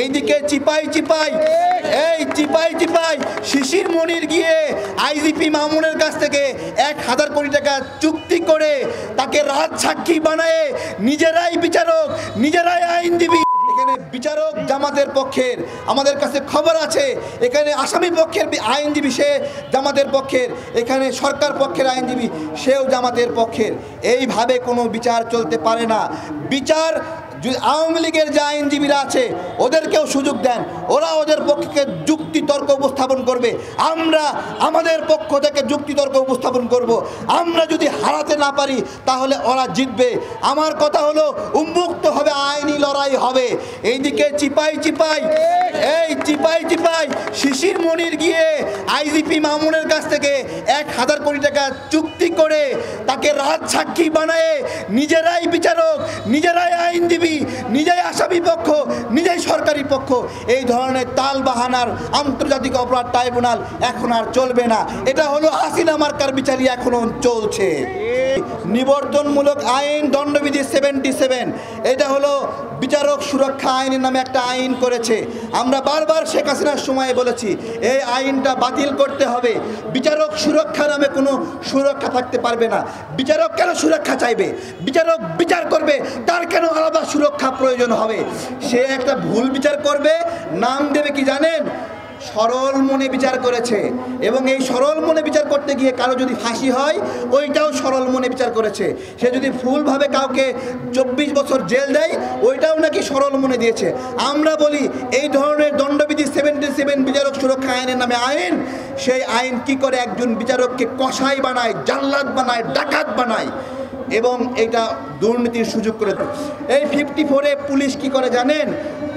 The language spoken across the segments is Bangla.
এইদিকে চিপাই চিপাই শিশির মনির গিয়ে আইজিপি মামুনের কাছ থেকে 1000 কোটি টাকা চুক্তি করে তাকে রাজ সাক্ষী বানায় নিজেরাই বিচারক নিজেরাই আইনজীবী। এখানে বিচারক জামাতের পক্ষের, আমাদের কাছে খবর আছে এখানে আসামি পক্ষের আইনজীবী সে জামাতের পক্ষের, এখানে সরকার পক্ষের আইনজীবী সেও জামাতের পক্ষের। এইভাবে কোনো বিচার চলতে পারে না। বিচার আওয়ামী লীগের যে আইনজীবীরা আছে ওদেরকেও সুযোগ দেন, ওরা ওদের পক্ষে যুক্তি তর্ক উপস্থাপন করবে, আমরা আমাদের পক্ষ থেকে যুক্তি তর্ক উপস্থাপন করব। আমরা যদি হারাতে না পারি তাহলে ওরা জিতবে। আমার কথা হলো উন্মুক্ত হবে, আইনি লড়াই হবে। এইদিকে চিপাই শিশির মনির গিয়ে আইজিপি মামুনের কাছ থেকে 1000 কোটি টাকা চুক্তি করে তাকে রাজ সাক্ষী বানায় নিজেরাই বিচারক নিজেরাই আইনজীবী নিজেই আসামি পক্ষ নিজেই সরকারি পক্ষ। এই ধরনের তাল বাহানার আন্তর্জাতিক অপরাধ ট্রাইব্যুনাল এখন আর চলবে না। এটা হলো হাসিনা মার্কার বিচারই এখনো চলছে। নিবর্তনমূলক আইন দণ্ডবিধি 77, এটা হলো বিচারক সুরক্ষা আইনের নামে একটা আইন করেছে। আমরা বারবার শেখ হাসিনার সময় বলেছি এই আইনটা বাতিল করতে হবে। বিচারক সুরক্ষা নামে কোনো সুরক্ষা থাকতে পারবে না। বিচারক কেন সুরক্ষা চাইবে? বিচারক বিচার করবে, তার কেন আলাদা সুরক্ষা প্রয়োজন হবে? সে একটা ভুল বিচার করবে, নাম দেবে কি জানেন? সরল মনে বিচার করেছে, এবং এই সরল মনে বিচার করতে গিয়ে কারো যদি ফাঁসি হয় ওইটাও সরল মনে বিচার করেছে। সে যদি ভুলভাবে কাউকে 24 বছর জেল দেয় ওইটাও নাকি সরল মনে দিয়েছে। আমরা বলি এই ধরনের দণ্ডবিধি 77 বিচারক সুরক্ষা আইনের নামে আইন, সেই আইন কি করে একজন বিচারককে কসাই বানায়, জাল্লাদ বানায়, ডাকাত বানায় এবং এটা দুর্নীতির সুযোগ করে দেয়। এই 54-এ পুলিশ কি করে জানেন?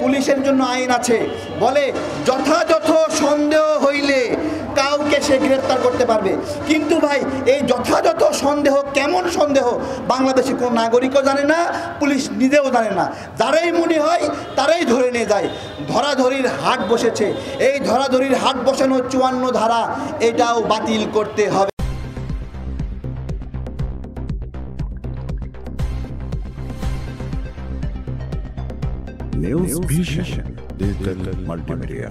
পুলিশের জন্য আইন আছে, বলে যথাযথ সন্দেহ হইলে কাউকে সে গ্রেফতার করতে পারবে। কিন্তু ভাই এই যথাযথ সন্দেহ কেমন সন্দেহ বাংলাদেশে কোনো নাগরিকও জানে না, পুলিশ নিজেও জানে না। যারাই মনে হয় তারাই ধরে নিয়ে যায়। ধরাধরির হাট বসেছে, এই ধরাধরির হাট বসানো 54 ধারা এটাও বাতিল করতে হবে। News Vision Digital Multimedia.